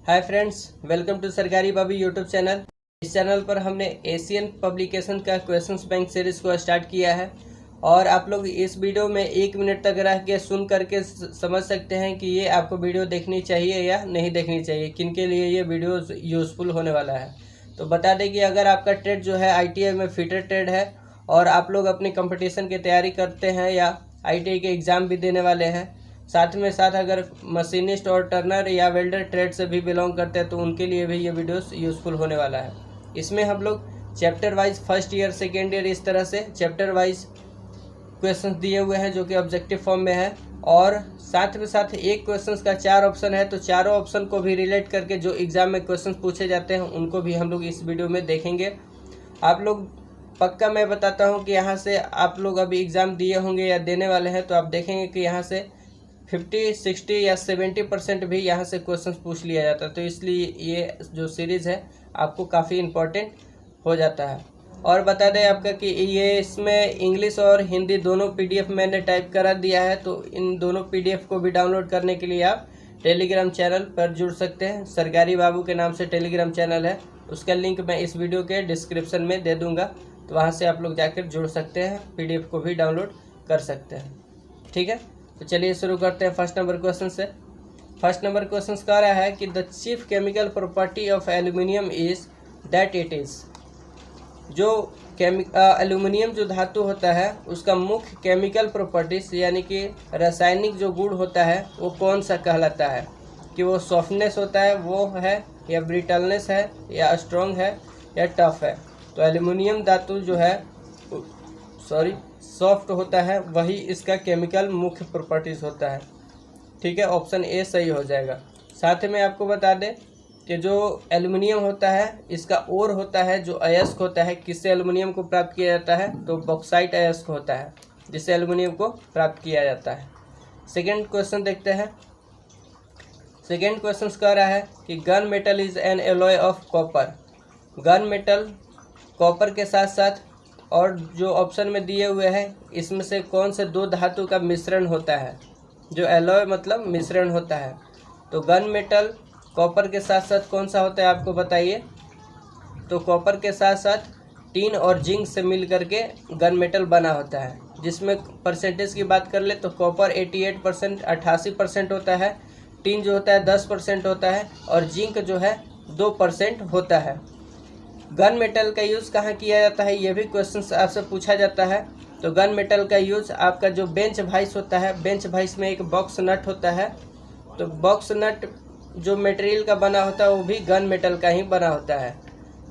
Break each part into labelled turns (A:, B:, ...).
A: Hi friends, welcome to सरकारी बाबी YouTube channel. इस channel पर हमने एशियन पब्लिकेशन का क्वेश्चंस बैंक सीरीज़ को स्टार्ट किया है और आप लोग इस वीडियो में 1 मिनट तक रह के सुन करके समझ सकते हैं कि ये आपको वीडियो देखनी चाहिए या नहीं देखनी चाहिए, किन के लिए ये वीडियो यूज़फुल होने वाला है। तो बता दें कि अगर आपका ट्रेड जो है ITI में फीटर ट्रेड है और आप लोग अपनी कंपटीशन की तैयारी करते हैं या ITI के एग्ज़ाम भी देने वाले हैं, साथ में साथ अगर मशीनिस्ट और टर्नर या वेल्डर ट्रेड से भी बिलोंग करते हैं तो उनके लिए भी ये वीडियोस यूज़फुल होने वाला है। इसमें हम लोग chapter wise first year second year इस तरह से चैप्टर वाइज क्वेश्चंस दिए हुए हैं जो कि ऑब्जेक्टिव फॉर्म में है, और साथ में साथ एक क्वेश्चंस का 4 ऑप्शन है, तो चारों ऑप्शन को भी रिलेट करके जो एग्ज़ाम में क्वेश्चन पूछे जाते हैं उनको भी हम लोग इस वीडियो में देखेंगे। आप लोग पक्का मैं बताता हूँ कि यहाँ से आप लोग अभी एग्ज़ाम दिए होंगे या देने वाले हैं तो आप देखेंगे कि यहाँ से 50, 60 या 70% भी यहाँ से क्वेश्चन पूछ लिया जाता है। तो इसलिए ये जो सीरीज़ है आपको काफ़ी इम्पोर्टेंट हो जाता है। और बता दें आपका कि ये इसमें इंग्लिश और हिंदी दोनों PDF मैंने टाइप करा दिया है, तो इन दोनों PDF को भी डाउनलोड करने के लिए आप टेलीग्राम चैनल पर जुड़ सकते हैं। सरकारी बाबू के नाम से टेलीग्राम चैनल है, उसका लिंक मैं इस वीडियो के डिस्क्रिप्शन में दे दूँगा, तो वहाँ से आप लोग जाकर जुड़ सकते हैं, PDF को भी डाउनलोड कर सकते हैं। ठीक है, तो चलिए शुरू करते हैं फर्स्ट नंबर क्वेश्चन से। फर्स्ट नंबर क्वेश्चन कह रहा है कि the chief chemical property of aluminium is that it is. जो एल्यूमिनियम जो धातु होता है उसका मुख्य केमिकल प्रॉपर्टीज यानी कि रासायनिक जो गुण होता है वो कौन सा कहलाता है, कि वो सॉफ्टनेस होता है वो है, या ब्रिटलनेस है, या स्ट्रॉन्ग है, या टफ है। तो एल्यूमिनियम धातु जो है सॉफ्ट होता है, वही इसका केमिकल मुख्य प्रॉपर्टीज होता है। ठीक है, ऑप्शन ए सही हो जाएगा। साथ में आपको बता दें कि जो एल्युमिनियम होता है इसका ओर होता है जो अयस्क होता है, किससे एल्युमिनियम को प्राप्त किया जाता है, तो बॉक्साइट अयस्क होता है जिससे एल्युमिनियम को प्राप्त किया जाता है। सेकेंड क्वेश्चन देखते हैं। सेकेंड क्वेश्चन कह रहा है कि gun metal is an alloy of copper. Gun metal copper के साथ साथ और जो ऑप्शन में दिए हुए हैं इसमें से कौन से दो धातु का मिश्रण होता है, जो एलॉय मतलब मिश्रण होता है। तो गन मेटल कॉपर के साथ साथ कौन सा होता है आपको बताइए। तो कॉपर के साथ साथ टीन और जिंक से मिल करके गन मेटल बना होता है, जिसमें परसेंटेज की बात कर ले तो कॉपर 88% 88% होता है, टीन जो होता है 10% होता है, और जिंक जो है 2% होता है। गन मेटल का यूज़ कहाँ किया जाता है ये भी क्वेश्चन आपसे पूछा जाता है। तो गन मेटल का यूज़ आपका जो बेंच वाइस होता है, बेंच वाइस में एक बॉक्स नट होता है, तो बॉक्स नट जो मटेरियल का बना होता है वो भी गन मेटल का ही बना होता है।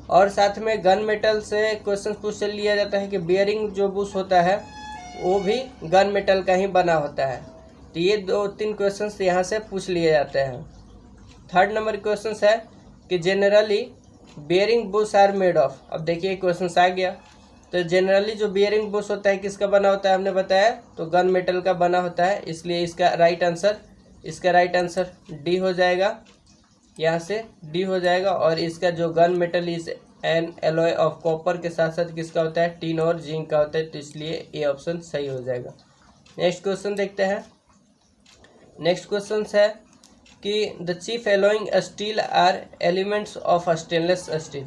A: और साथ में गन मेटल से क्वेश्चन पूछ लिया जाता है कि बियरिंग जो बुश होता है वो भी गन मेटल का ही बना होता है। तो ये 2-3 क्वेश्चन यहाँ से पूछ लिए जाते हैं। थर्ड नंबर क्वेश्चन है कि generally bearing bush are made of. अब देखिए क्वेश्चन आ गया। तो जनरली जो बियरिंग बुश होता है किसका बना होता है हमने बताया, तो गन मेटल का बना होता है, इसलिए इसका राइट आंसर डी हो जाएगा। यहाँ से डी हो जाएगा। और इसका जो gun metal is an alloy of copper के साथ साथ किसका होता है, टीन और जिंक का होता है, तो इसलिए ए ऑप्शन सही हो जाएगा। नेक्स्ट क्वेश्चन देखते हैं। नेक्स्ट क्वेश्चन है कि the chief alloying steel are elements of stainless steel.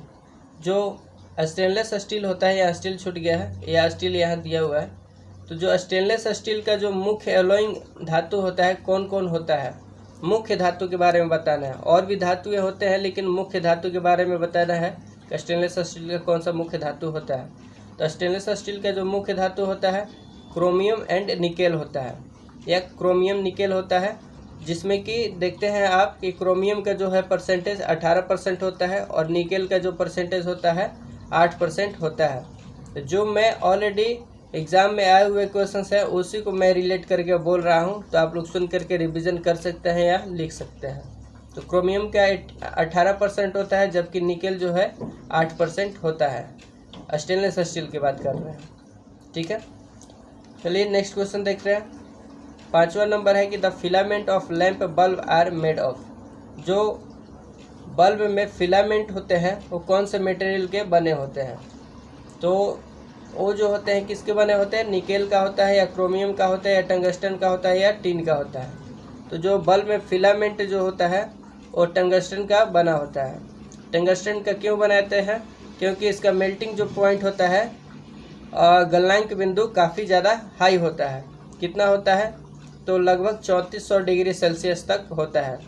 A: जो स्टेनलेस स्टील होता है, या स्टील छूट गया है, या स्टील यहाँ दिया हुआ है, तो जो स्टेनलेस स्टील का जो मुख्य एलॉइंग धातु होता है कौन कौन होता है, मुख्य धातु के बारे में बताना है। और भी धातुएं होते हैं लेकिन मुख्य धातु के बारे में बताना है स्टेनलेस स्टील का कौन सा मुख्य धातु होता है। तो स्टेनलेस स्टील का जो मुख्य धातु होता है क्रोमियम एंड निकेल होता है, या क्रोमियम निकेल होता है, जिसमें कि देखते हैं आप कि क्रोमियम का जो है परसेंटेज 18% होता है और निकेल का जो परसेंटेज होता है 8% होता है। तो जो मैं ऑलरेडी एग्ज़ाम में आए हुए क्वेश्चन है उसी को मैं रिलेट करके बोल रहा हूं, तो आप लोग सुन करके रिवीजन कर सकते हैं या लिख सकते हैं। तो क्रोमियम का 18% होता है जबकि निकेल जो है 8% होता है। स्टेनलेस स्टील की बात कर रहे हैं। ठीक है, चलिए नेक्स्ट क्वेश्चन देख रहे हैं। 5वां नंबर है कि the filament of lamp bulb are made of. जो बल्ब में फिलामेंट होते हैं वो कौन से मटेरियल के बने होते हैं, तो वो जो होते हैं किसके बने होते हैं, निकेल का होता है, या क्रोमियम का होता है, या टंगस्टन का होता है, या टीन का होता है। तो जो बल्ब में फिलामेंट जो होता है और टंगस्टन का बना होता है। टंगस्टन का क्यों बनाते हैं? क्योंकि इसका मेल्टिंग जो पॉइंट होता है गलनांक बिंदु काफ़ी ज़्यादा हाई होता है। कितना होता है? तो लगभग 3400 डिग्री सेल्सियस तक होता है।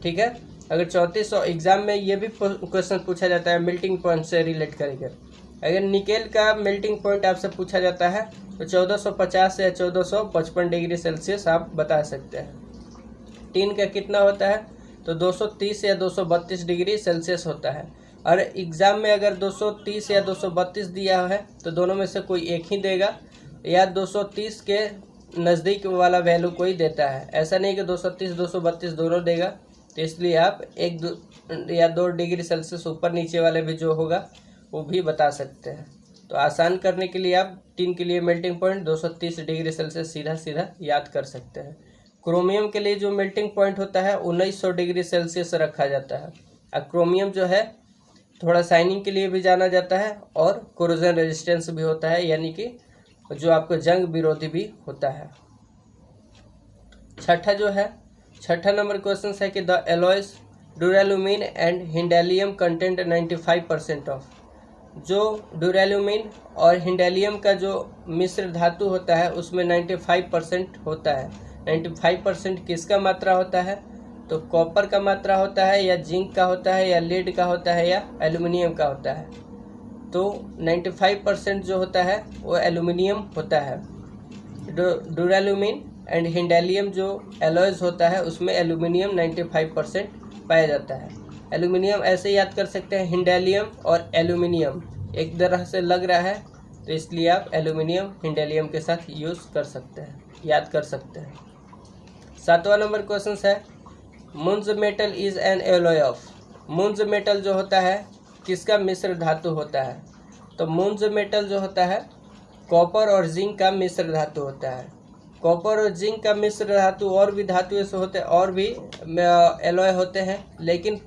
A: ठीक है, अगर 3400 एग्ज़ाम में ये भी क्वेश्चन पूछा जाता है मेल्टिंग पॉइंट से रिलेट करके। अगर निकेल का मेल्टिंग पॉइंट आपसे पूछा जाता है तो 1450 या 1455 डिग्री सेल्सियस आप बता सकते हैं। टीन का कितना होता है? तो 230 या 232 डिग्री सेल्सियस होता है। और एग्ज़ाम में अगर 230 या 232 दिया है तो दोनों में से कोई एक ही देगा, या 230 के नज़दीक वाला वैल्यू कोई देता है। ऐसा नहीं कि 230 232 दोनों देगा, तो इसलिए आप 1 या 2 डिग्री सेल्सियस ऊपर नीचे वाले भी जो होगा वो भी बता सकते हैं। तो आसान करने के लिए आप टीन के लिए मेल्टिंग पॉइंट 230 डिग्री सेल्सियस सीधा सीधा याद कर सकते हैं। क्रोमियम के लिए जो मेल्टिंग पॉइंट होता है 1900 डिग्री सेल्सियस रखा जाता है। और क्रोमियम जो है थोड़ा शाइनिंग के लिए भी जाना जाता है और कोरोजन रेजिस्टेंस भी होता है, यानी कि जो आपको जंग विरोधी भी होता है। छठा नंबर क्वेश्चन है कि the alloys duralumin and hindalium content 95% of. जो ड्यूरेलुमिन और हिंडेलियम का जो मिश्र धातु होता है उसमें 95% होता है। 95% किसका मात्रा होता है? तो कॉपर का मात्रा होता है, या जिंक का होता है, या लेड का होता है, या एल्युमिनियम का होता है। तो 95% जो होता है वो एल्युमिनियम होता है। ड्यूरेलुमिन एंड हिंडेलियम जो एलॉयज होता है उसमें एल्युमिनियम 95% पाया जाता है। एल्युमिनियम ऐसे याद कर सकते हैं, हिंडेलियम और एल्युमिनियम एक तरह से लग रहा है, तो इसलिए आप एल्युमिनियम हिंडेलियम के साथ यूज़ कर सकते हैं, याद कर सकते हैं। 7वां नंबर क्वेश्चन है Muntz metal is an alloy of. Muntz metal जो होता है किसका मिश्र धातु होता है? तो मुन्ज मेटल जो होता है कॉपर और जिंक का मिश्र धातु होता है। कॉपर और जिंक का मिश्र धातु और भी धातु ऐसे होते हैं, और भी एलॉय होते हैं, लेकिन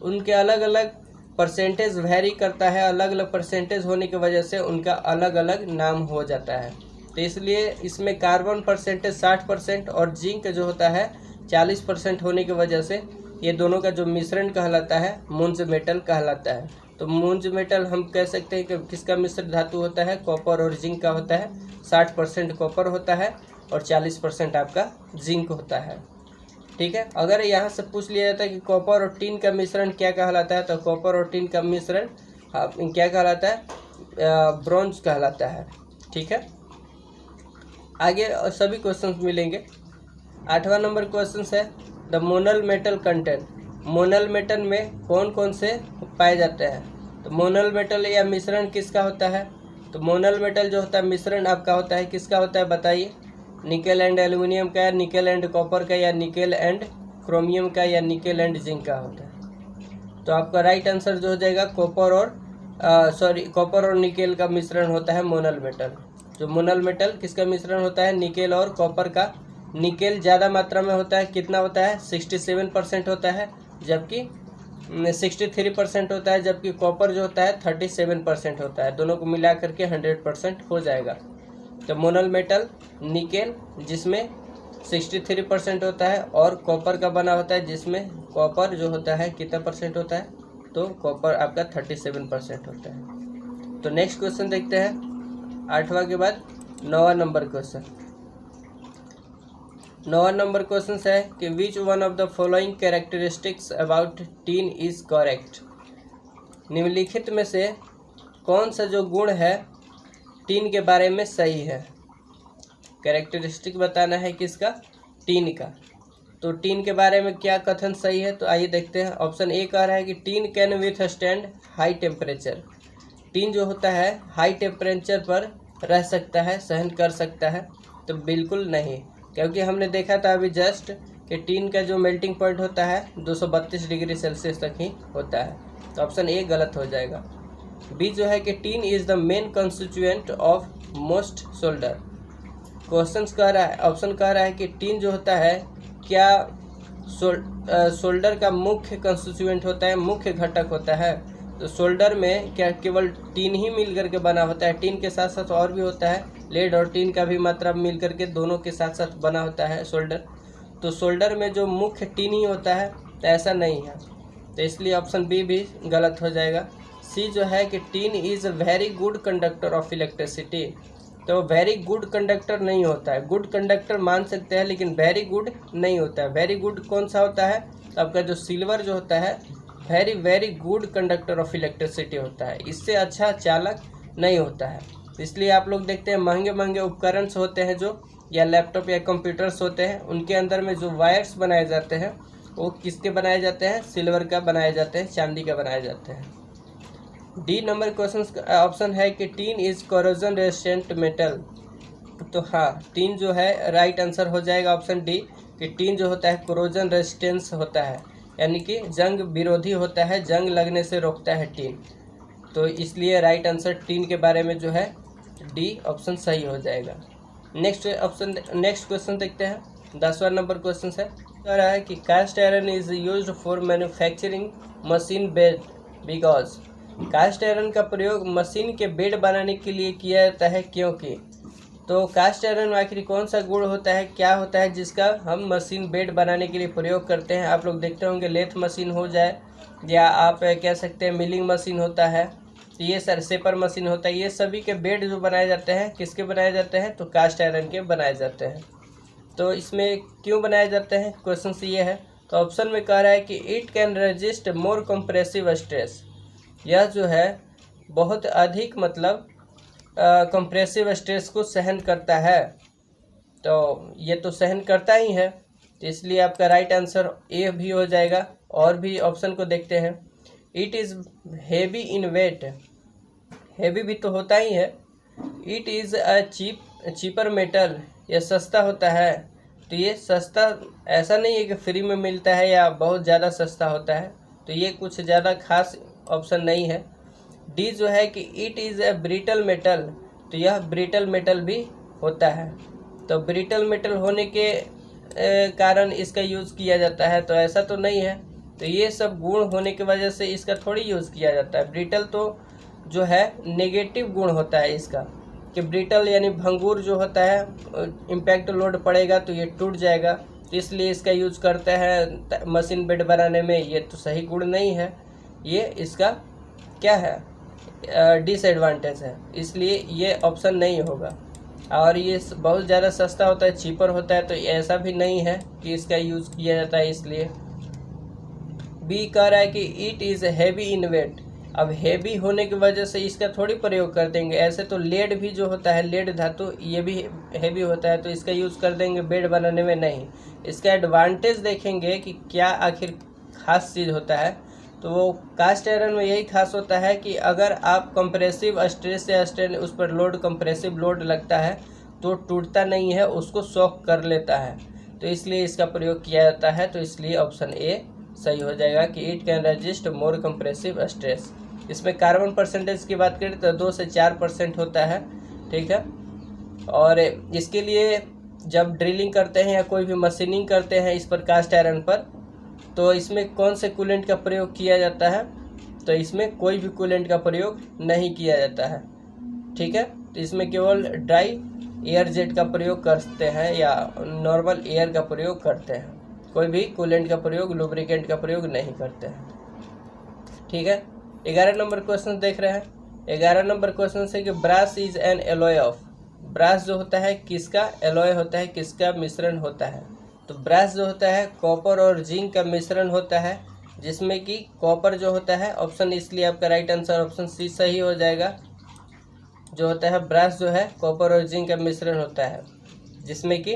A: उनके अलग अलग परसेंटेज वैरी करता है। अलग अलग परसेंटेज होने की वजह से उनका अलग अलग नाम हो जाता है। तो इसलिए इसमें कार्बन परसेंटेज 60% और जिंक जो होता है 40% होने की वजह से ये दोनों का जो मिश्रण कहलाता है मुन्ज मेटल कहलाता है। तो मुन्ज मेटल हम कह सकते हैं कि किसका मिश्र धातु होता है? कॉपर और जिंक का होता है। 60% कॉपर होता है और 40% आपका जिंक होता है। ठीक है, अगर यहाँ से पूछ लिया जाता है कि कॉपर और टीन का मिश्रण क्या कहलाता है, तो कॉपर और टीन का मिश्रण क्या कहलाता है? ब्रॉन्ज कहलाता है। ठीक है, आगे सभी क्वेश्चन मिलेंगे। 8वां नंबर क्वेश्चन है the Monal metal content. Monal metal में कौन कौन से पाए जाते हैं? तो मोनल मेटल या मिश्रण किसका होता है? तो मोनल मेटल जो होता है मिश्रण आपका होता है किसका होता है बताइए? निकेल एंड एल्युमिनियम का, या निकेल एंड कॉपर का, या निकेल एंड क्रोमियम का, या निकेल एंड जिंक का होता है। तो आपका राइट आंसर जो हो जाएगा कॉपर और निकेल का मिश्रण होता है मोनल मेटल। जो मोनल मेटल किसका मिश्रण होता है? निकेल और कॉपर का। निकेल ज़्यादा मात्रा में होता है, कितना होता है? 67% होता है, जबकि 63% होता है, जबकि कॉपर जो होता है 37% होता है। दोनों को मिला करके 100% हो जाएगा। तो मोनल मेटल निकेल जिसमें 63% होता है, और कॉपर का बना होता है जिसमें कॉपर जो होता है कितना परसेंट होता है? तो कॉपर आपका 37% होता है। तो नेक्स्ट क्वेश्चन देखते हैं 8वां के बाद 9वां नंबर क्वेश्चन। 9वां नंबर क्वेश्चन है कि which one of the following characteristics about tin is correct. निम्नलिखित में से कौन सा जो गुण है टीन के बारे में सही है? कैरेक्टरिस्टिक बताना है किसका? टीन का। तो टीन के बारे में क्या कथन सही है? तो आइए देखते हैं। ऑप्शन ए कह रहा है कि tin can with stand high temperature. Tin जो होता है हाई टेम्परेचर पर रह सकता है, सहन कर सकता है। तो बिल्कुल नहीं, क्योंकि हमने देखा था अभी जस्ट कि टीन का जो मेल्टिंग पॉइंट होता है 232 डिग्री सेल्सियस तक ही होता है। तो ऑप्शन ए गलत हो जाएगा। बी जो है कि tin is the main constituent of most solder. Option कह रहा है कि टीन जो होता है क्या सोल्डर का मुख्य कंस्टिट्यूएंट होता है, मुख्य घटक होता है। तो सोल्डर में क्या केवल टीन ही मिल करके बना होता है? टीन के साथ साथ और भी होता है, लेड और टीन का भी मात्रा मिल करके दोनों के साथ साथ बना होता है सोल्डर। तो सोल्डर में जो मुख्य टीन ही होता है, तो ऐसा नहीं है, तो इसलिए ऑप्शन बी भी गलत हो जाएगा। सी जो है कि tin is a very good conductor of electricity, तो वेरी गुड कंडक्टर नहीं होता है, गुड कंडक्टर मान सकते हैं लेकिन वेरी गुड नहीं होता है। वेरी गुड कौन सा होता है, तो आपका जो सिल्वर जो होता है very very good conductor of electricity होता है, इससे अच्छा चालक नहीं होता है। इसलिए आप लोग देखते हैं महंगे महंगे उपकरण होते हैं जो, या लैपटॉप या कंप्यूटर्स होते हैं, उनके अंदर में जो वायर्स बनाए जाते हैं वो किसके बनाए जाते हैं, सिल्वर का बनाए जाते हैं, चांदी का बनाए जाते हैं। डी नंबर क्वेश्चन ऑप्शन है कि tin is corrosion resistant metal, तो हाँ टीन जो है राइट आंसर हो जाएगा ऑप्शन डी, कि टीन जो होता है कोरोजन रेजिस्टेंस होता है, यानी कि जंग विरोधी होता है, जंग लगने से रोकता है टीन, तो इसलिए राइट आंसर टीन के बारे में जो है डी ऑप्शन सही हो जाएगा। नेक्स्ट क्वेश्चन देखते हैं, 10वां नंबर क्वेश्चन है, कह रहा है कि cast iron is used for manufacturing machine bed because, cast iron का प्रयोग मशीन के बेड बनाने के लिए किया जाता है क्योंकि, तो कास्ट आयरन में आखिर कौन सा गुण होता है, क्या होता है जिसका हम मशीन बेड बनाने के लिए प्रयोग करते हैं। आप लोग देखते होंगे लेथ मशीन हो जाए, या आप कह सकते हैं मिलिंग मशीन होता है, ये सेपर मशीन होता है, ये सभी के बेड जो बनाए जाते हैं किसके बनाए जाते हैं, तो कास्ट आयरन के बनाए जाते हैं। तो इसमें क्यों बनाए जाते हैं, क्वेश्चन ये है, तो ऑप्शन में कह रहा है कि it can resist more compressive stress, यह जो है बहुत अधिक मतलब कंप्रेसिव स्ट्रेस को सहन करता है, तो ये तो सहन करता ही है, तो इसलिए आपका राइट आंसर ए भी हो जाएगा। और भी ऑप्शन को देखते हैं, it is heavy in weight, heavy भी तो होता ही है। It is a cheaper metal, ये सस्ता होता है, तो ये सस्ता ऐसा नहीं है कि फ्री में मिलता है या बहुत ज़्यादा सस्ता होता है, तो ये कुछ ज़्यादा खास ऑप्शन नहीं है। डी जो है कि it is a brittle metal, तो यह ब्रिटल मेटल भी होता है, तो ब्रिटल मेटल होने के कारण इसका यूज़ किया जाता है, तो ऐसा तो नहीं है, तो ये सब गुण होने की वजह से इसका थोड़ी यूज़ किया जाता है। ब्रिटल तो जो है नेगेटिव गुण होता है इसका, कि ब्रिटल यानी भंगुर जो होता है, इम्पैक्ट लोड पड़ेगा तो ये टूट जाएगा, तो इसलिए इसका यूज़ करते हैं मशीन बेड बनाने में, ये तो सही गुण नहीं है, ये इसका क्या है डिसएडवांटेज है, इसलिए ये ऑप्शन नहीं होगा। और ये बहुत ज़्यादा सस्ता होता है, चीपर होता है, तो ऐसा भी नहीं है कि इसका यूज़ किया जाता है, इसलिए बी कह रहा है कि it is heavy in weight, अब हैवी होने की वजह से इसका थोड़ी प्रयोग कर देंगे, ऐसे तो लेड भी जो होता है, लेड धातु, ये भी हैवी होता है, तो इसका यूज़ कर देंगे बेड बनाने में, नहीं। इसका एडवांटेज देखेंगे कि क्या आखिर खास चीज़ होता है, तो वो कास्ट आयरन में यही खास होता है कि अगर आप कंप्रेसिव स्ट्रेस या स्ट्रेन उस पर लोड कंप्रेसिव लोड लगता है तो टूटता नहीं है, उसको सॉक कर लेता है, तो इसलिए इसका प्रयोग किया जाता है, तो इसलिए ऑप्शन ए सही हो जाएगा कि it can resist more compressive stress. इसमें कार्बन परसेंटेज की बात करें तो 2 से 4% होता है, ठीक है। और इसके लिए जब ड्रिलिंग करते हैं या कोई भी मशीनिंग करते हैं इस पर कास्ट आयरन पर, तो इसमें कौन से कूलेंट का प्रयोग किया जाता है, तो इसमें कोई भी कूलेंट का प्रयोग नहीं किया जाता है, ठीक है। तो इसमें केवल ड्राई एयर जेट का प्रयोग करते हैं या नॉर्मल एयर का प्रयोग करते हैं, कोई भी कूलेंट का प्रयोग, लुब्रिकेंट का प्रयोग नहीं करते हैं, ठीक है। 11 नंबर क्वेश्चन देख रहे हैं। 11 नंबर क्वेश्चन है कि brass is an alloy of, brass जो होता है किसका एलॉय होता है, किसका मिश्रण होता है, तो ब्रास जो होता है कॉपर और जिंक का मिश्रण होता है, जिसमें कि कॉपर जो होता है ऑप्शन, इसलिए आपका राइट आंसर ऑप्शन सी सही हो जाएगा। जो होता है ब्रास जो है कॉपर और जिंक का मिश्रण होता है, जिसमें कि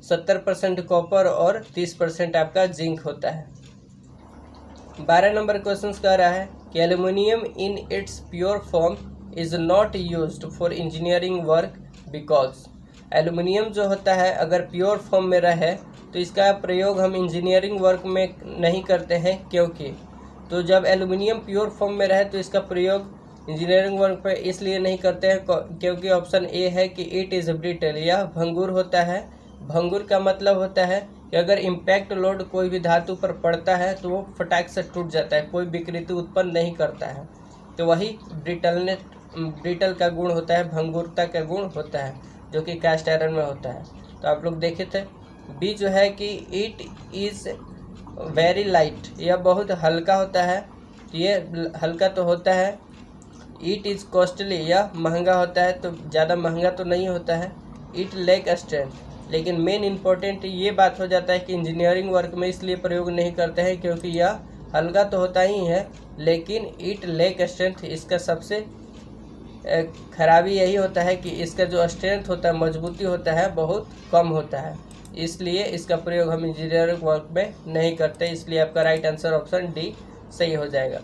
A: 70% कॉपर और 30% आपका जिंक होता है। 12 नंबर क्वेश्चन कह रहा है कि aluminium in its pure form is not used for engineering work because, aluminium जो होता है अगर प्योर फॉर्म में रहे तो इसका प्रयोग हम इंजीनियरिंग वर्क में नहीं करते हैं, क्योंकि, तो जब एल्युमिनियम प्योर फॉर्म में रहे तो इसका प्रयोग इंजीनियरिंग वर्क पर इसलिए नहीं करते हैं क्योंकि ऑप्शन ए है कि इट इज़ ब्रिटल, यह भंगुर होता है। भंगुर का मतलब होता है कि अगर इम्पैक्ट लोड कोई भी धातु पर पड़ता है तो वो फटाक से टूट जाता है, कोई विकृति उत्पन्न नहीं करता है, तो वही ब्रिटल का गुण होता है, भंगुरता का गुण होता है, जो कि कास्ट आयरन में होता है। तो आप लोग देखे थे बी जो है कि इट इज़ वेरी लाइट, यह बहुत हल्का होता है। ये हल्का तो होता है। इट इज़ कॉस्टली, यह महंगा होता है, तो ज़्यादा महंगा तो नहीं होता है। इट लैक स्ट्रेंथ, लेकिन मेन इम्पोर्टेंट ये बात हो जाता है कि इंजीनियरिंग वर्क में इसलिए प्रयोग नहीं करते हैं क्योंकि यह हल्का तो होता ही है, लेकिन इट लैक स्ट्रेंथ, इसका सबसे खराबी यही होता है कि इसका जो स्ट्रेंथ होता है, मजबूती होता है, बहुत कम होता है। इसलिए इसका प्रयोग हम इंजीनियरिंग वर्क में नहीं करते। इसलिए आपका राइट आंसर ऑप्शन डी सही हो जाएगा।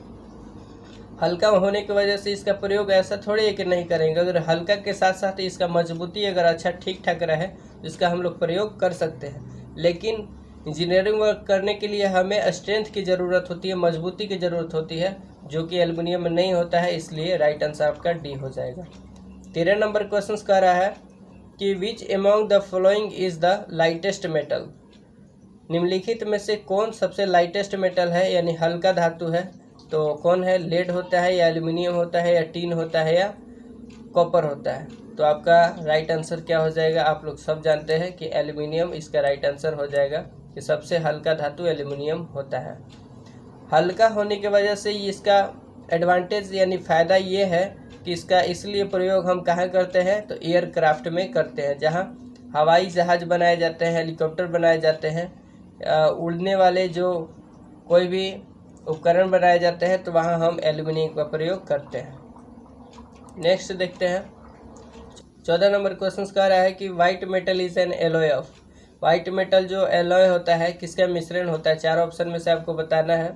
A: हल्का होने की वजह से इसका प्रयोग ऐसा थोड़ी है कि नहीं करेंगे। अगर हल्का के साथ साथ इसका मजबूती अगर अच्छा ठीक ठाक रहे तो इसका हम लोग प्रयोग कर सकते हैं। लेकिन इंजीनियरिंग वर्क करने के लिए हमें स्ट्रेंथ की ज़रूरत होती है, मजबूती की ज़रूरत होती है, जो कि एल्युमिनियम में नहीं होता है। इसलिए राइट आंसर आपका डी हो जाएगा। 13 नंबर क्वेश्चन कह रहा है कि which among the following is the lightest metal. निम्नलिखित में से कौन सबसे लाइटेस्ट मेटल है, यानी हल्का धातु है, तो कौन है? लेड होता है या एल्युमिनियम होता है या टीन होता है या कॉपर होता है? तो आपका राइट आंसर क्या हो जाएगा? आप लोग सब जानते हैं कि एल्युमिनियम इसका राइट आंसर हो जाएगा, कि सबसे हल्का धातु एल्युमिनियम होता है। हल्का होने की वजह से इसका एडवांटेज यानी फ़ायदा ये है कि इसका इसलिए प्रयोग हम कहाँ करते हैं? तो एयरक्राफ्ट में करते हैं, जहाँ हवाई जहाज़ बनाए जाते हैं, हेलीकॉप्टर बनाए जाते हैं, उड़ने वाले जो कोई भी उपकरण बनाए जाते हैं, तो वहाँ हम एल्युमिनियम का प्रयोग करते हैं। नेक्स्ट देखते हैं। 14 नंबर क्वेश्चन कह रहा है कि white metal is an alloy of. White metal जो एलॉय होता है किसका मिश्रण होता है? 4 ऑप्शन में से आपको बताना है।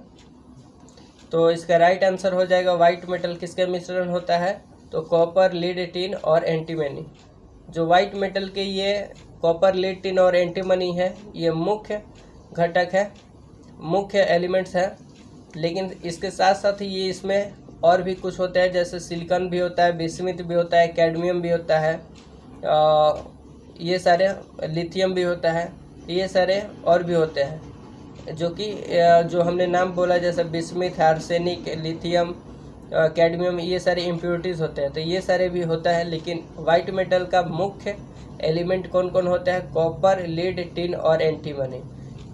A: तो इसका राइट आंसर हो जाएगा वाइट मेटल किसका मिश्रण होता है? तो कॉपर, लीड, टिन और एंटीमनी। जो वाइट मेटल के ये कॉपर, लीड, टिन और एंटीमनी है, ये मुख्य घटक है, मुख्य एलिमेंट्स है। लेकिन इसके साथ साथ ये इसमें और भी कुछ होता है, जैसे सिलिकॉन भी होता है, बिस्मिथ भी होता है, कैडमियम भी होता है, ये सारे, लिथियम भी होता है, ये सारे और भी होते हैं, जो कि जो हमने नाम बोला, जैसे बिस्मिथ, आर्सेनिक, लिथियम, कैडमियम, ये सारे इम्प्योरिटीज़ होते हैं। तो ये सारे भी होता है। लेकिन वाइट मेटल का मुख्य एलिमेंट कौन कौन होता है? कॉपर, लीड, टिन और एंटीमनी।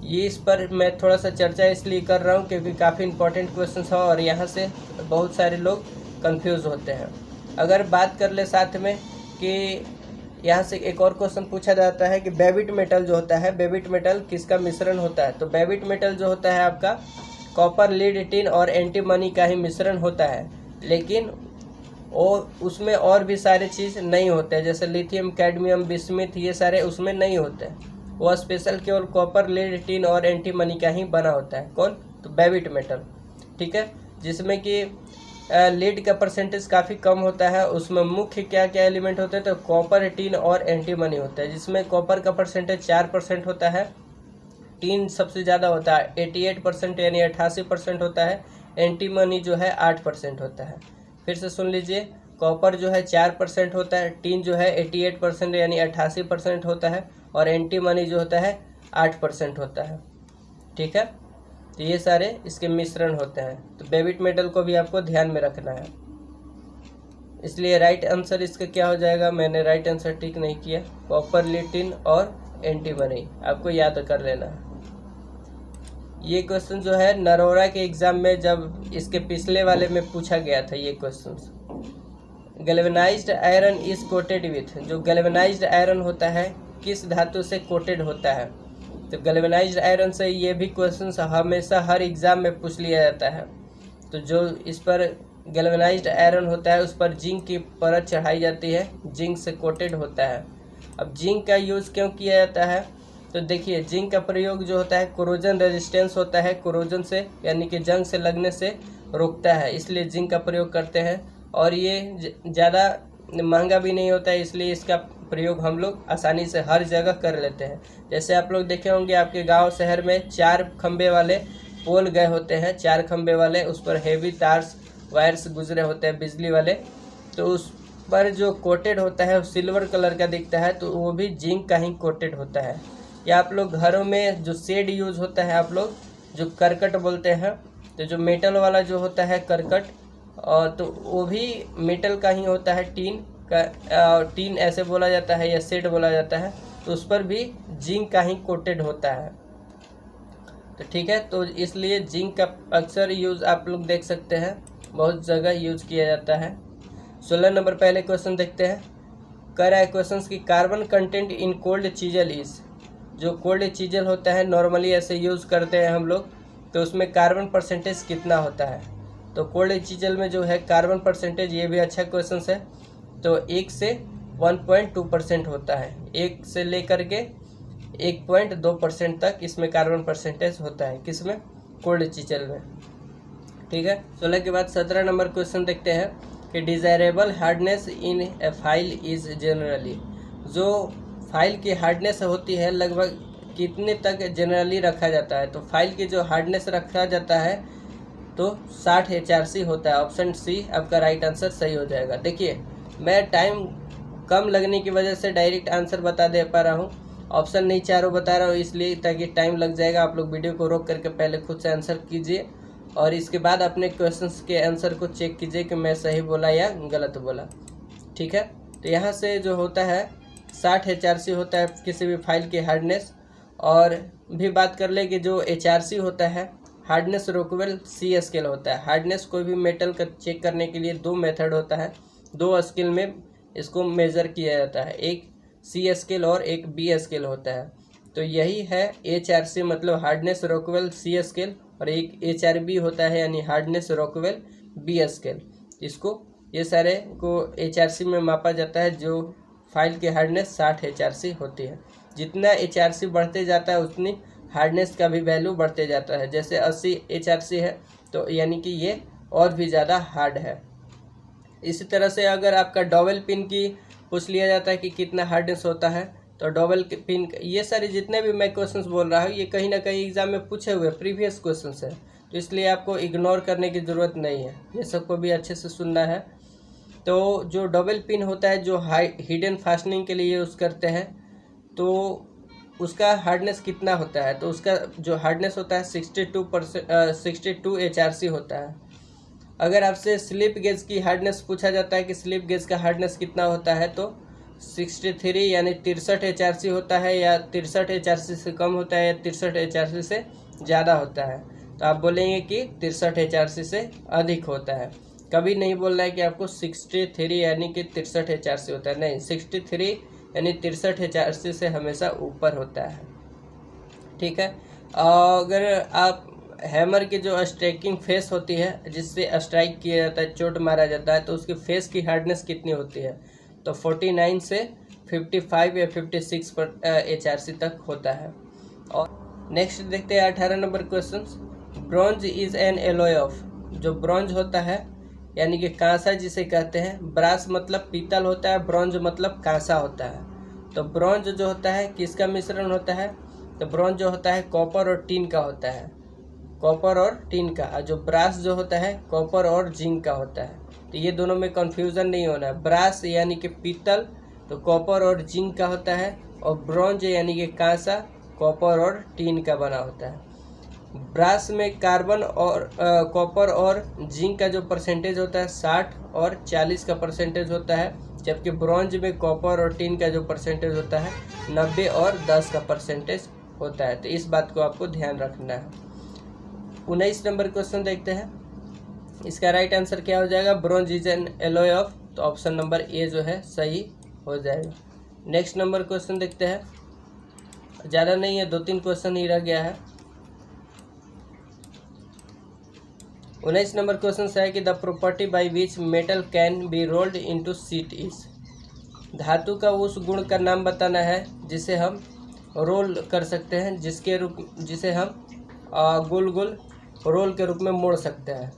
A: ये इस पर मैं थोड़ा सा चर्चा इसलिए कर रहा हूँ क्योंकि काफ़ी इंपॉर्टेंट क्वेश्चन है और यहाँ से बहुत सारे लोग कंफ्यूज होते हैं। अगर बात कर ले साथ में कि यहाँ से एक और क्वेश्चन पूछा जाता है कि बेबिट मेटल जो होता है, बेबिट मेटल किसका मिश्रण होता है? तो बेबिट मेटल जो होता है आपका कॉपर, लीड, टिन और एंटीमनी का ही मिश्रण होता है। लेकिन और उसमें और भी सारे चीज़ नहीं होते हैं, जैसे लिथियम, कैडमियम, बिस्मिथ, ये सारे उसमें नहीं होते हैं। वो स्पेशल केवल कॉपर, लीड, टिन और एंटीमनी का ही बना होता है। कौन? तो बेबिट मेटल, ठीक है, जिसमें कि लीड का परसेंटेज काफ़ी कम होता है। उसमें मुख्य क्या क्या एलिमेंट होते हैं? तो कॉपर, टिन और एंटीमनी होता है, जिसमें कॉपर का परसेंटेज 4% होता है, टिन सबसे ज़्यादा होता है 88% यानी 88% होता है, एंटीमनी जो है 8% होता है। फिर से सुन लीजिए, कॉपर जो है 4% होता है, टिन जो है 88% यानी 88% होता है, और एंटीमनी जो होता है 8% होता है, ठीक है। तो ये सारे इसके मिश्रण होते हैं। तो बेबिट मेटल को भी आपको ध्यान में रखना है। इसलिए राइट आंसर इसका क्या हो जाएगा? मैंने राइट आंसर ठीक नहीं किया, कॉपर, लीड, टिन और एंटीमनी आपको याद कर लेना है। ये क्वेश्चन जो है नरोरा के एग्ज़ाम में जब इसके पिछले वाले में पूछा गया था ये question. Galvanised iron is coated with, जो गैल्वेनाइज्ड आयरन होता है किस धातु से कोटेड होता है? तो गैल्वेनाइज्ड आयरन से ये भी क्वेश्चन हमेशा हर एग्ज़ाम में पूछ लिया जाता है। तो जो इस पर गैल्वेनाइज्ड आयरन होता है उस पर जिंक की परत चढ़ाई जाती है, जिंक से कोटेड होता है। अब जिंक का यूज़ क्यों किया जाता है? तो देखिए, जिंक का प्रयोग जो होता है कोरोजन रेजिस्टेंस होता है, कोरोजन से यानी कि जंग से लगने से रोकता है, इसलिए जिंक का प्रयोग करते हैं। और ये ज़्यादा महंगा भी नहीं होता है, इसलिए इसका प्रयोग हम लोग आसानी से हर जगह कर लेते हैं। जैसे आप लोग देखे होंगे आपके गांव शहर में 4 खंबे वाले पोल गए होते हैं, 4 खंबे वाले, उस पर हेवी तार्स वायर्स गुजरे होते हैं बिजली वाले, तो उस पर जो कोटेड होता है वो सिल्वर कलर का दिखता है, तो वो भी जिंक का ही कोटेड होता है। या आप लोग घरों में जो शेड यूज़ होता है, आप लोग जो करकट बोलते हैं, तो जो मेटल वाला जो होता है करकट, और तो वो भी मेटल का ही होता है, टीन का, टीन ऐसे बोला जाता है या शेड बोला जाता है, तो उस पर भी जिंक का ही कोटेड होता है। तो ठीक है, तो इसलिए जिंक का अक्सर यूज़ आप लोग देख सकते हैं, बहुत जगह यूज किया जाता है। 16 नंबर पहले क्वेश्चन देखते हैं। कह रहा है क्वेश्चन की carbon content in cold chisel is, जो कोल्ड चीजल होता है नॉर्मली ऐसे यूज़ करते हैं हम लोग, तो उसमें कार्बन परसेंटेज कितना होता है। तो कोल्ड चीजल में जो है कार्बन परसेंटेज, ये भी अच्छा क्वेश्चन है, तो 1 से 1.2% होता है, 1 से लेकर के 1.2% तक इसमें कार्बन परसेंटेज होता है, किसमें, कोल्ड चीजल में। ठीक है, 16 के बाद 17 नंबर क्वेश्चन देखते हैं कि desirable hardness in A file is generally, जो फाइल की हार्डनेस होती है लगभग कितने तक जनरली रखा जाता है। तो फाइल की जो हार्डनेस रखा जाता है तो 60 HRC होता है। ऑप्शन सी आपका राइट आंसर सही हो जाएगा। देखिए मैं टाइम कम लगने की वजह से डायरेक्ट आंसर बता दे पा रहा हूँ, ऑप्शन नहीं चारों बता रहा हूँ इसलिए, ताकि टाइम लग जाएगा। आप लोग वीडियो को रोक करके पहले खुद से आंसर कीजिए और इसके बाद अपने क्वेश्चंस के आंसर को चेक कीजिए कि मैं सही बोला या गलत बोला। ठीक है, तो यहाँ से जो होता है 60 HRC होता है किसी भी फाइल की हार्डनेस। और भी बात कर ले कि जो HRC होता है हार्डनेस रोकवेल सी स्केल होता है। हार्डनेस कोई भी मेटल का चेक करने के लिए 2 मेथड होता है, 2 स्केल में इसको मेज़र किया जाता है, एक सी स्केल और एक बी स्केल होता है। तो यही है HRC मतलब हार्डनेस रोकवेल सी स्केल, और एक HRB होता है यानी हार्डनेस रोकवेल बी स्केल। इसको ये सारे को HRC में मापा जाता है। जो फाइल की हार्डनेस 60 HRC होती है। जितना HRC बढ़ते जाता है उतनी हार्डनेस का भी वैल्यू बढ़ते जाता है। जैसे 80 HRC है तो यानी कि ये और भी ज़्यादा हार्ड है। इसी तरह से अगर आपका डबल पिन की पूछ लिया जाता है कि कितना हार्डनेस होता है, तो डबल पिन, ये सारे जितने भी मैं क्वेश्चंस बोल रहा हूँ ये कहीं ना कहीं एग्जाम में पूछे हुए प्रीवियस क्वेश्चंस है, तो इसलिए आपको इग्नोर करने की ज़रूरत नहीं है, ये सबको भी अच्छे से सुनना है। तो जो डबल पिन होता है जो हिडन फास्टनिंग के लिए यूज़ करते हैं, तो उसका हार्डनेस कितना होता है। तो उसका जो हार्डनेस होता है 62 HRC होता है। अगर आपसे स्लिप गेज की हार्डनेस पूछा जाता है कि स्लिप गेज का हार्डनेस कितना होता है, तो 63 यानी 63 HRC होता है, या 63 HRC से कम होता है, या 63 HRC से ज़्यादा होता है। तो आप बोलेंगे कि 63 HRC से अधिक होता है। कभी नहीं बोलना है कि आपको 63 यानी कि 63 HRC होता है, नहीं, 63 यानी 63 HRC से हमेशा ऊपर होता है। ठीक है, अगर आप हैमर की जो स्ट्राइकिंग फेस होती है जिससे स्ट्राइक किया जाता है, चोट मारा जाता है, तो उसकी फेस की हार्डनेस कितनी होती है, तो 49 से 55 या 56 पर HRC तक होता है। और नेक्स्ट देखते हैं 18 number question. Bronze is an alloy of, जो ब्रॉन्ज होता है यानी कि कांसा जिसे कहते हैं, ब्रास मतलब पीतल होता है, ब्रॉन्ज मतलब कांसा होता है। तो ब्रॉन्ज जो होता है किसका मिश्रण होता है, तो ब्रॉन्ज जो होता है कॉपर और टीन का होता है, कॉपर और टीन का। और जो ब्रास जो होता है कॉपर और जिंक का होता है। तो ये दोनों में कन्फ्यूज़न नहीं होना है। ब्रास यानी कि पीतल तो कॉपर और जिंक का होता है, और ब्रॉन्ज यानी कि कांसा कॉपर और टीन का बना होता है। ब्रास में कार्बन और कॉपर और जिंक का जो परसेंटेज होता है 60 और 40 का परसेंटेज होता है, जबकि ब्रॉन्ज में कॉपर और टीन का जो परसेंटेज होता है 90 और 10 का परसेंटेज होता है। तो इस बात को आपको ध्यान रखना है। 19 नंबर क्वेश्चन देखते हैं, इसका राइट आंसर क्या हो जाएगा, bronze is an alloy of, तो ऑप्शन नंबर ए जो है सही हो जाएगा। नेक्स्ट नंबर क्वेश्चन देखते हैं, ज़्यादा नहीं है, 2-3 क्वेश्चन ही रह गया है। 19 नंबर क्वेश्चन है कि the property by which metal can be rolled into sheet is, धातु का उस गुण का नाम बताना है जिसे हम रोल कर सकते हैं, जिसे हम गोल गोल रोल के रूप में मोड़ सकते हैं।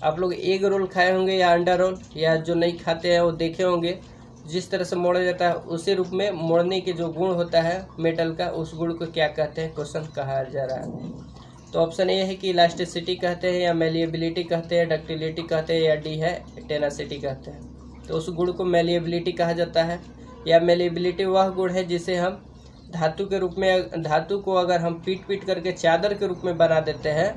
A: आप लोग एग रोल खाए होंगे या अंडा रोल, या जो नहीं खाते हैं वो देखे होंगे, जिस तरह से मोड़ा जाता है उसी रूप में मोड़ने के जो गुण होता है मेटल का, उस गुण को क्या कहते हैं, क्वेश्चन कहा जा रहा है। तो ऑप्शन ए है कि इलास्टिसिटी कहते हैं, या मेलिएबिलिटी कहते हैं, डक्टिलिटी कहते हैं, या डी है टेनासिटी कहते हैं। तो उस गुण को मेलिएबिलिटी कहा जाता है, या मेलिएबिलिटी वह गुण है जिसे हम धातु के रूप में, धातु को अगर हम पीट करके चादर के रूप में बना देते हैं,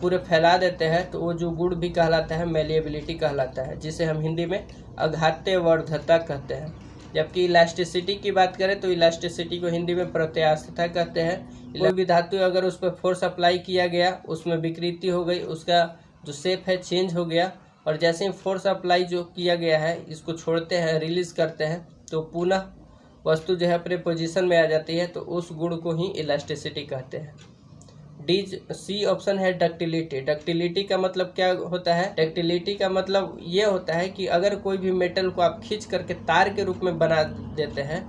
A: पूरे फैला देते हैं, तो वो जो गुण भी कहलाता है मेलिएबिलिटी कहलाता है, जिसे हम हिंदी में अघात्य वर्धता कहते हैं। जबकि इलास्टिसिटी की बात करें तो इलास्टिसिटी को हिंदी में प्रत्यास्थता कहते हैं। कोई भी धातु अगर उस पर फोर्स अप्लाई किया गया, उसमें विकृति हो गई, उसका जो शेप है चेंज हो गया, और जैसे ही फोर्स अप्लाई जो किया गया है इसको छोड़ते हैं, रिलीज करते हैं, तो पुनः वस्तु जो है अपने पोजीशन में आ जाती है, तो उस गुण को ही इलास्टिसिटी कहते हैं। सी ऑप्शन है डक्टिलिटी। डक्टिलिटी का मतलब क्या होता है? डक्टिलिटी का मतलब ये होता है कि अगर कोई भी मेटल को आप खींच करके तार के रूप में बना देते हैं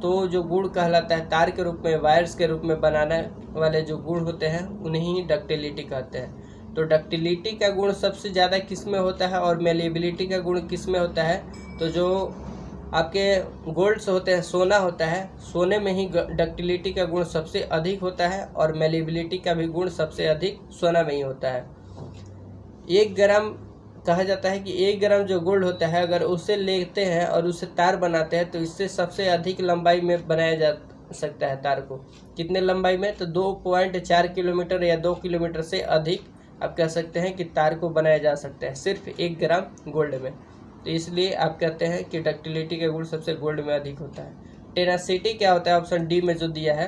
A: तो जो गुण कहलाता है तार के रूप में, वायर्स के रूप में बनाने वाले जो गुण होते हैं उन्हें ही डक्टिलिटी कहते हैं। तो डक्टिलिटी का गुण सबसे ज़्यादा किस में होता है और मेलिएबिलिटी का गुण किस में होता है? तो जो आपके गोल्ड्स होते हैं, सोना होता है, सोने में ही डक्टिलिटी का गुण सबसे अधिक होता है और मेलिएबिलिटी का भी गुण सबसे अधिक सोना में ही होता है। 1 ग्राम कहा जाता है कि 1 ग्राम जो गोल्ड होता है अगर उसे लेते हैं और उसे तार बनाते हैं तो इससे सबसे अधिक लंबाई में बनाया जा सकता है तार को। कितने लंबाई में? तो 2.4 किलोमीटर या 2 किलोमीटर से अधिक आप कह सकते हैं कि तार को बनाया जा सकता है सिर्फ 1 ग्राम गोल्ड में। तो इसलिए आप कहते हैं कि डक्टिलिटी का गुण सबसे गोल्ड में अधिक होता है। टेनासिटी क्या होता है? ऑप्शन डी में जो दिया है,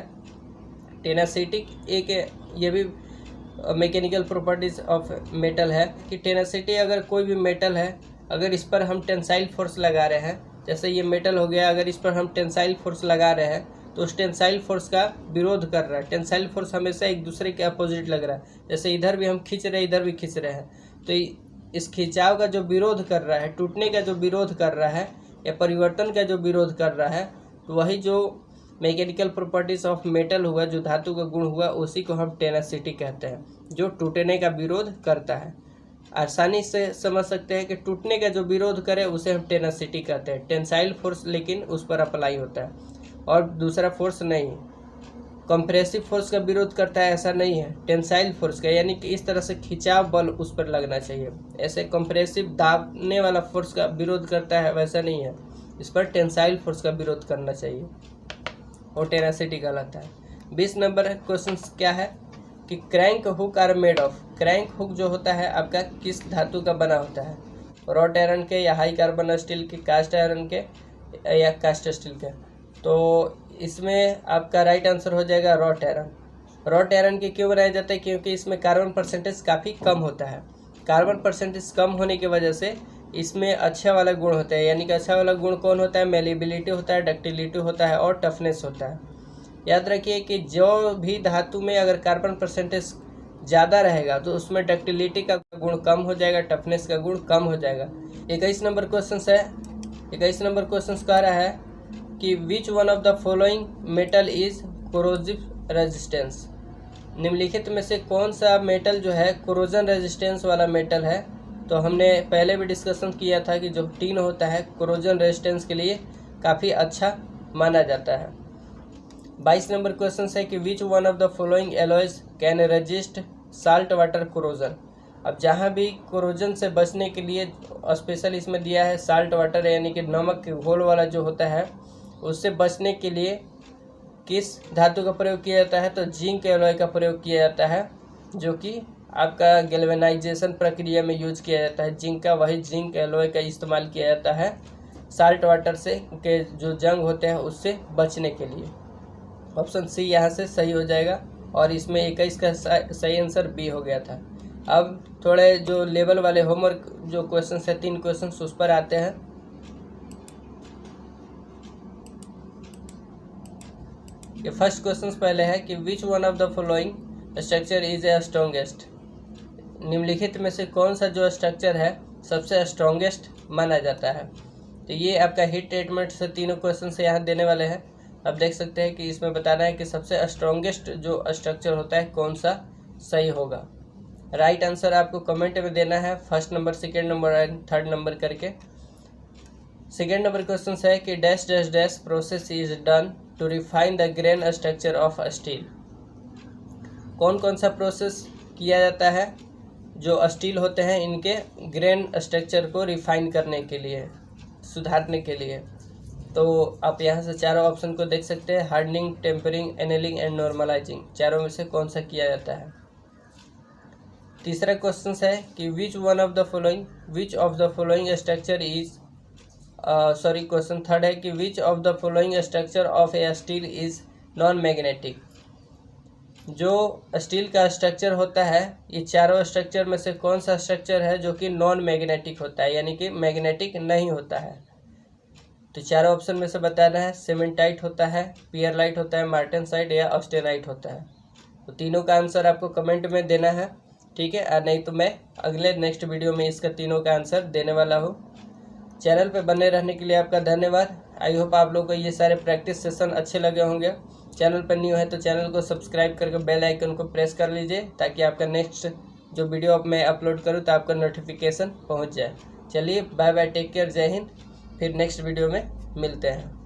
A: टेनासिटी एक ये भी मैकेनिकल प्रॉपर्टीज ऑफ मेटल है कि टेनासिटी अगर कोई भी मेटल है, अगर इस पर हम टेंसाइल फोर्स लगा रहे हैं, जैसे ये मेटल हो गया, अगर इस पर हम टेंसाइल फोर्स लगा रहे हैं तो उस टेंसाइल फोर्स का विरोध कर रहा है। टेंसाइल फोर्स हमेशा एक दूसरे के अपोजिट लग रहा है, जैसे इधर भी हम खींच रहे हैं इधर भी खींच रहे हैं, तो इस खिंचाव का जो विरोध कर रहा है, टूटने का जो विरोध कर रहा है या परिवर्तन का जो विरोध कर रहा है, तो वही जो मैकेनिकल प्रॉपर्टीज ऑफ मेटल हुआ, जो धातु का गुण हुआ, उसी को हम टेनासिटी कहते हैं, जो टूटने का विरोध करता है। आसानी से समझ सकते हैं कि टूटने का जो विरोध करे उसे हम टेनासिटी कहते हैं। टेंसाइल फोर्स लेकिन उस पर अप्लाई होता है और दूसरा फोर्स नहीं। कंप्रेसिव फोर्स का विरोध करता है ऐसा नहीं है, टेंसाइल फोर्स का, यानी कि इस तरह से खिंचाव बल उस पर लगना चाहिए। ऐसे कंप्रेसिव दाबने वाला फोर्स का विरोध करता है वैसा नहीं है, इस पर टेंसाइल फोर्स का विरोध करना चाहिए और टेनासिटी कहलाता है। 20 नंबर क्वेश्चन क्या है कि crank hook are made of. Crank hook जो होता है आपका किस धातु का बना होता है? रॉट आयरन के या हाई कार्बन स्टील के, कास्ट आयरन के या कास्ट स्टील के? तो इसमें आपका राइट आंसर हो जाएगा रॉट आयरन। रॉट आयरन के क्यों बनाया जाता है? क्योंकि इसमें कार्बन परसेंटेज काफ़ी कम होता है। कार्बन परसेंटेज कम होने की वजह से इसमें अच्छा वाला गुण होता है, यानी कि अच्छा वाला गुण कौन होता है? मेलिएबिलिटी होता है, डक्टिलिटी होता है और टफनेस होता है। याद रखिए कि जो भी धातु में अगर कार्बन परसेंटेज ज़्यादा रहेगा तो उसमें डक्टिलिटी का गुण कम हो जाएगा, टफनेस का गुण कम हो जाएगा। 21 नंबर क्वेश्चन है, 21 नंबर क्वेश्चन कह रहा है कि which one of the following metal is corrosive resistance. निम्नलिखित में से कौन सा मेटल जो है कोरोजन रेजिस्टेंस वाला मेटल है? तो हमने पहले भी डिस्कशन किया था कि जो टीन होता है कोरोजन रेजिस्टेंस के लिए काफ़ी अच्छा माना जाता है। 22 नंबर क्वेश्चन है कि which one of the following alloys can resist salt water corrosion. अब जहाँ भी कोरोजन से बचने के लिए स्पेशल इसमें दिया है साल्ट वाटर, यानी कि नमक के घोल वाला जो होता है, उससे बचने के लिए किस धातु का प्रयोग किया जाता है? तो जिंक एलॉय का प्रयोग किया जाता है, जो कि आपका गैल्वेनाइजेशन प्रक्रिया में यूज किया जाता है। जिंक का, वही जिंक एलॉय का इस्तेमाल किया जाता है साल्ट वाटर से के जो जंग होते हैं उससे बचने के लिए। ऑप्शन सी यहाँ से सही हो जाएगा और इसमें 21 का सही आंसर बी हो गया था। अब थोड़े जो लेवल वाले होमवर्क जो क्वेश्चन है, 3 क्वेश्चन उस पर आते हैं। ये फर्स्ट क्वेश्चन पहले है कि which one of the following structure is a strongest. निम्नलिखित में से कौन सा जो स्ट्रक्चर है सबसे स्ट्रॉन्गेस्ट माना जाता है? तो ये आपका हिट ट्रीटमेंट से तीनों क्वेश्चन से यहाँ देने वाले हैं। अब देख सकते हैं कि इसमें बताना है कि सबसे स्ट्रॉन्गेस्ट जो स्ट्रक्चर होता है कौन सा सही होगा। राइट आंसर आपको कमेंट में देना है, first number, second number and third number करके। सेकेंड नंबर क्वेश्चन है कि dash dash dash process is done to refine the grain structure of steel. कौन कौन सा प्रोसेस किया जाता है जो स्टील होते हैं इनके ग्रेन स्ट्रक्चर को रिफाइन करने के लिए, सुधारने के लिए? तो आप यहाँ से चारों ऑप्शन को देख सकते हैं, hardening, tempering, annealing and normalising. चारों में से कौन सा किया जाता है? तीसरा क्वेश्चन है कि which of the following structure is question third है कि which of the following structure of A steel is non magnetic. जो स्टील का स्ट्रक्चर होता है, ये चारों स्ट्रक्चर में से कौन सा स्ट्रक्चर है जो कि नॉन मैग्नेटिक होता है, यानी कि मैग्नेटिक नहीं होता है। तो चारों ऑप्शन में से बताना है, सीमेंटाइट होता है, पियरलाइट होता है, मार्टेनसाइट या ऑस्टेनाइट होता है। तो तीनों का आंसर आपको कमेंट में देना है, ठीक है। नहीं तो मैं अगले नेक्स्ट वीडियो में इसका तीनों का आंसर देने वाला हूँ। चैनल पे बने रहने के लिए आपका धन्यवाद। आई होप आप लोगों को ये सारे प्रैक्टिस सेशन अच्छे लगे होंगे। चैनल पर न्यू है तो चैनल को सब्सक्राइब करके बेल आइकन को प्रेस कर लीजिए, ताकि आपका नेक्स्ट जो वीडियो मैं अपलोड करूँ तो आपका नोटिफिकेशन पहुँच जाए। चलिए बाय बाय, टेक केयर, जय हिंद। फिर नेक्स्ट वीडियो में मिलते हैं।